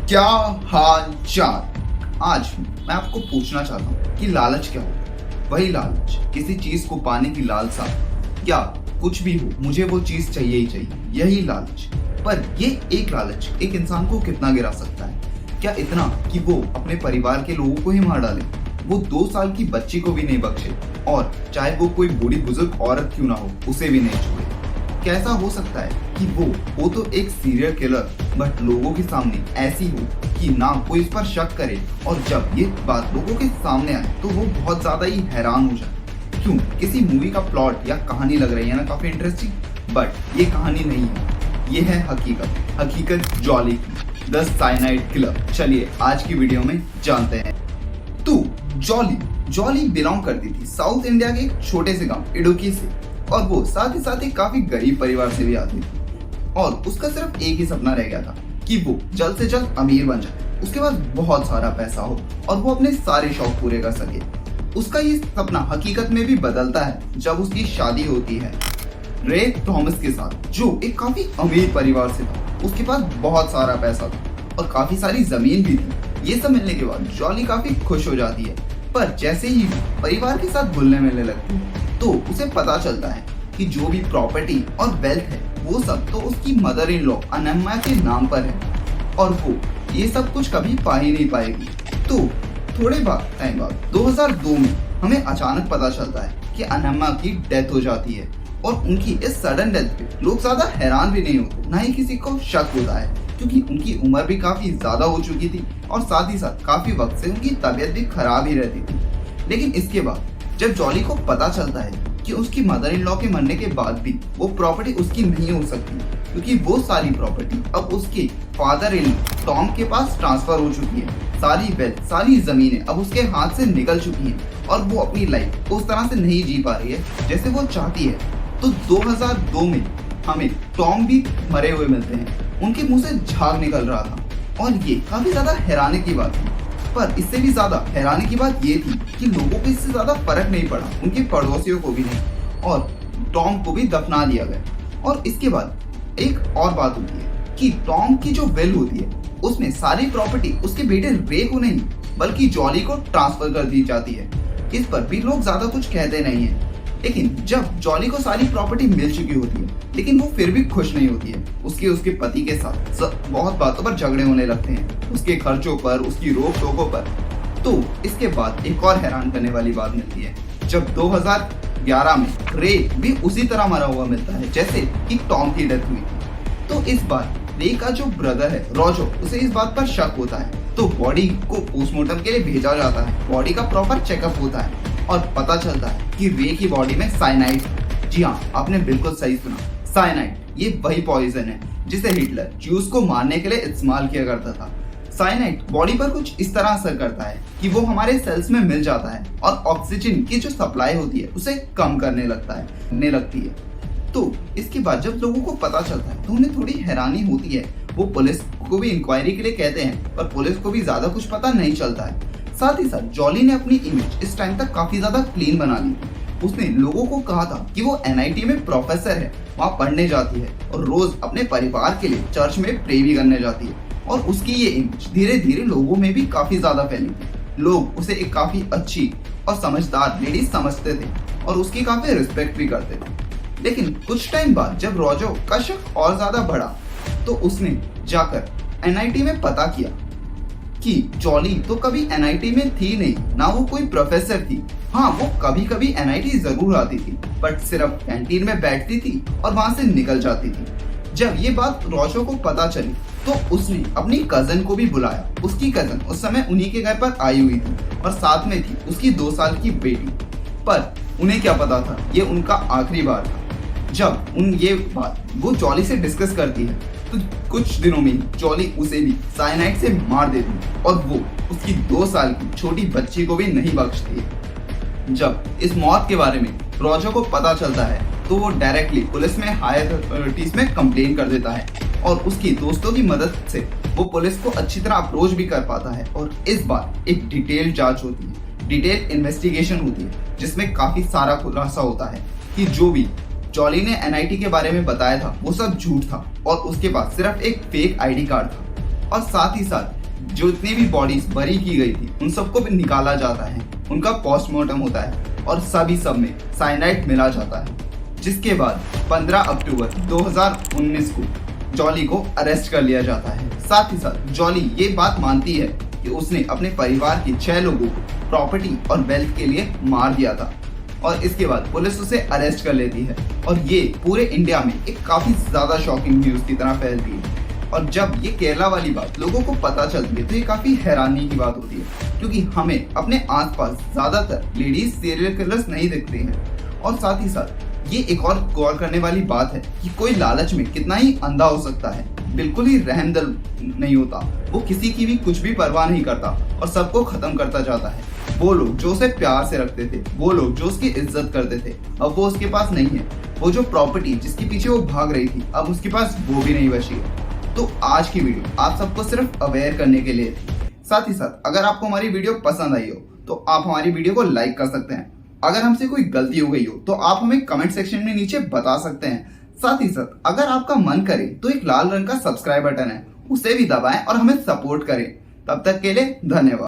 क्या हाल चाल। आज मैं आपको पूछना चाहता हूँ कि लालच क्या होता है। वही लालच, किसी चीज को पाने की लालसा, या कुछ भी हो मुझे वो चीज चाहिए ही चाहिए, यही लालच। पर ये एक लालच एक इंसान को कितना गिरा सकता है? क्या इतना कि वो अपने परिवार के लोगों को ही मार डाले, वो 2 साल की बच्ची को भी नहीं बख्शे, और चाहे वो कोई बूढ़ी बुजुर्ग औरत क्यों ना हो उसे भी नहीं छोड़े। कैसा हो सकता है कि वो तो एक सीरियल किलर, बट लोगों के सामने ऐसी हो कि ना कोई इस पर शक करे, और जब ये बात लोगों के सामने आए तो वो बहुत ज्यादा ही हैरान हो जाए। क्यों? किसी मूवी का प्लॉट या कहानी लग रही है ना काफी इंटरेस्टिंग, बट ये कहानी नहीं है, ये है हकीकत जॉली की, द साइनाइड किलर। चलिए आज की वीडियो में जानते हैं। तो जॉली बिलोंग करती थी साउथ इंडिया के एक छोटे से गांव इडुक्की से, और वो साथ ही काफी गरीब परिवार से भी आती थी। और उसका सिर्फ एक ही सपना रह गया था कि वो जल्द से जल्द अमीर बन जाए, उसके पास बहुत सारा पैसा हो और वो अपने सारे शौक पूरे कर सके। उसका ये सपना हकीकत में भी बदलता है जब उसकी शादी होती है रे थॉमस के साथ, जो एक काफी अमीर परिवार से था। उसके पास बहुत सारा पैसा था और काफी सारी जमीन भी थी। ये सब मिलने के बाद जॉली काफी खुश हो जाती है, पर जैसे ही परिवार के साथ घुलने मिलने लगती है तो उसे पता चलता है कि जो भी प्रॉपर्टी और वेल्थ है वो सब तो उसकी मदर इन लॉ अनम्मा के नाम पर है, और वो ये सब कुछ कभी पा ही नहीं पाएगी। तो थोड़े टाइम बाद 2002 में हमें अचानक पता चलता है कि अनम्मा की डेथ हो जाती है, और उनकी इस सडन डेथ पे लोग ज्यादा हैरान भी नहीं होते, ना ही किसी को शक होता है, क्योंकि उनकी उम्र भी काफी ज्यादा हो चुकी थी और साथ ही साथ काफी वक्त से उनकी तबीयत भी खराब ही रहती थी। लेकिन इसके बाद जब जॉली को पता चलता है कि उसकी मदर इन लॉ के मरने के बाद भी वो प्रॉपर्टी उसकी नहीं हो सकती, क्योंकि वो सारी प्रॉपर्टी अब उसके फादर इन टॉम के पास ट्रांसफर हो चुकी है। सारी वेल्थ, सारी जमीनें अब उसके हाथ से निकल चुकी हैं, और वो अपनी लाइफ उस तरह से नहीं जी पा रही है जैसे वो चाहती है। तो 2002 में हमें टॉम भी मरे हुए मिलते हैं, उनके मुंह से झाग निकल रहा था, और ये काफी ज्यादा हैरानी की बात थी। पर इससे भी ज्यादा हैरानी की बात ये थी कि लोगों को इससे ज्यादा फर्क नहीं पड़ा, उनके पड़ोसियों को भी नहीं, और टॉम को भी दफना दिया गया। और इसके बाद एक और बात होती है कि टॉम की जो विल होती है उसमें सारी प्रॉपर्टी उसके बेटे रे को नहीं बल्कि जॉली को ट्रांसफर कर दी जाती है। इस पर भी लोग ज्यादा कुछ कहते नहीं है, लेकिन जब जॉली को सारी प्रॉपर्टी मिल चुकी होती है लेकिन वो फिर भी खुश नहीं होती है। उसके पति के साथ बहुत बातों पर झगड़े होने लगते हैं, उसके खर्चों पर, उसकी रोक टोकों पर। तो इसके बाद एक और हैरान करने वाली बात मिलती है, जब 2011 में रे भी उसी तरह मरा हुआ मिलता है जैसे कि टॉम की डेथ हुई थी। तो इस बार रे का जो ब्रदर है रोजो, उसे इस बात पर शक होता है, तो बॉडी को पोस्टमार्टम के लिए भेजा जाता है। बॉडी का प्रॉपर चेकअप होता है और पता चलता है कि रे की बॉडी में साइनाइड। जी हाँ, आपने बिल्कुल सही सुना, साइनाइड। ये वही पॉइजन है जिसे हिटलर ज्यूज को मारने के लिए इस्तेमाल किया करता था। साइनाइड बॉडी पर कुछ इस तरह असर करता है कि वो हमारे सेल्स में मिल जाता है और ऑक्सीजन की जो सप्लाई होती है उसे कम करने लगती है। तो इसके बाद जब लोगों को पता चलता है तो उन्हें थोड़ी हैरानी होती है। वो पुलिस को भी इंक्वायरी के लिए कहते हैं, पर पुलिस को भी ज्यादा कुछ पता नहीं चलता है। साथ ही साथ जॉली ने अपनी इमेज इस टाइम तक काफी ज्यादा क्लीन बना ली थी। उसने लोगों को कहा था कि वो एनआईटी में प्रोफेसर है, वहाँ पढ़ने जाती है और रोज अपने परिवार के लिए चर्च में प्रे भी करने जाती है, और उसकी ये इमेज धीरे धीरे लोगों में भी काफी ज्यादा फैली थी। लोग उसे एक काफी अच्छी और समझदार लेडी समझते थे और उसकी काफी रिस्पेक्ट भी करते थे। लेकिन कुछ टाइम बाद जब रोजो का शक और ज्यादा बढ़ा तो उसने जाकर एनआईटी में पता किया कि जॉली तो कभी एनआईटी में थी नहीं, ना वो कोई प्रोफेसर थी। हाँ, वो कभी कभी एनआईटी जरूर आती थी, बट सिर्फ कैंटीन में बैठती थी और वहां से निकल जाती थी। जब ये बात रोजो को पता चली तो उसने अपनी कजन को भी बुलाया। उसकी कजन उस समय उन्हीं के घर पर आई हुई थी और साथ में थी उसकी 2 साल की बेटी। पर उन्हें क्या पता था ये उनका आखिरी बार था। जब ये बात वो जॉली से डिस्कस करती है तो कुछ दिनों में जॉली उसे भी साइनाइड से मार देती है, और वो उसकी 2 साल की छोटी बच्ची को भी नहीं बख्शती है। जब इस मौत के बारे में रोजो को पता चलता है तो वो डायरेक्टली पुलिस में हायर अथॉरिटीज में कंप्लेन कर देता है, और उसकी दोस्तों की मदद से वो पुलिस को अच्छी तरह अप्रोच भी कर पाता है। और इस बार एक डिटेल जांच होती है, डिटेल इन्वेस्टिगेशन होती है, जिसमें काफी सारा खुलासा होता है कि जो भी जॉली ने एनआईटी के बारे में बताया था वो सब झूठ था, और उसके पास सिर्फ एक फेक आईडी कार्ड था। और साथ ही साथ जो इतनी भी बॉडीज बरी की गई थी उन सबको भी निकाला जाता है, उनका पोस्टमार्टम होता है और सभी सब में साइनाइड मिला जाता है। जिसके बाद 15 अक्टूबर 2019 को जॉली को अरेस्ट कर लिया जाता है। साथ ही साथ जॉली ये बात मानती है कि उसने अपने परिवार के 6 लोगों को प्रॉपर्टी और वेल्थ के लिए मार दिया था और इसके बाद पुलिस उसे अरेस्ट कर लेती है और ये पूरे इंडिया में एक काफी ज्यादा शॉकिंग न्यूज की तरह फैलती है। और जब ये केरला वाली बात लोगों को पता चलती है तो ये काफी हैरानी की बात होती है, क्योंकि हमें अपने आसपास ज्यादातर लेडीज सीरियल किलर्स नहीं दिखते हैं। और साथ ही साथ ये एक और गौर करने वाली बात है कि कोई लालच में कितना ही अंधा हो सकता है, बिल्कुल ही रहमदिल नहीं होता, वो किसी की भी कुछ भी परवाह नहीं करता और सबको खत्म करता जाता है। वो लोग जो उसे प्यार से रखते थे, वो लोग जो उसकी इज्जत करते थे, अब वो उसके पास नहीं है। वो जो प्रॉपर्टी जिसके पीछे वो भाग रही थी, अब उसके पास वो भी नहीं बची है। तो आज की वीडियो आप सबको सिर्फ अवेयर करने के लिए थी। साथ ही साथ अगर आपको हमारी वीडियो पसंद आई हो तो आप हमारी वीडियो को लाइक कर सकते हैं। अगर हमसे कोई गलती हो गई हो तो आप हमें कमेंट सेक्शन में नीचे बता सकते हैं। साथ ही साथ अगर आपका मन करे तो एक लाल रंग का सब्सक्राइब बटन है, उसे भी दबाएं और हमें सपोर्ट करें। तब तक के लिए धन्यवाद।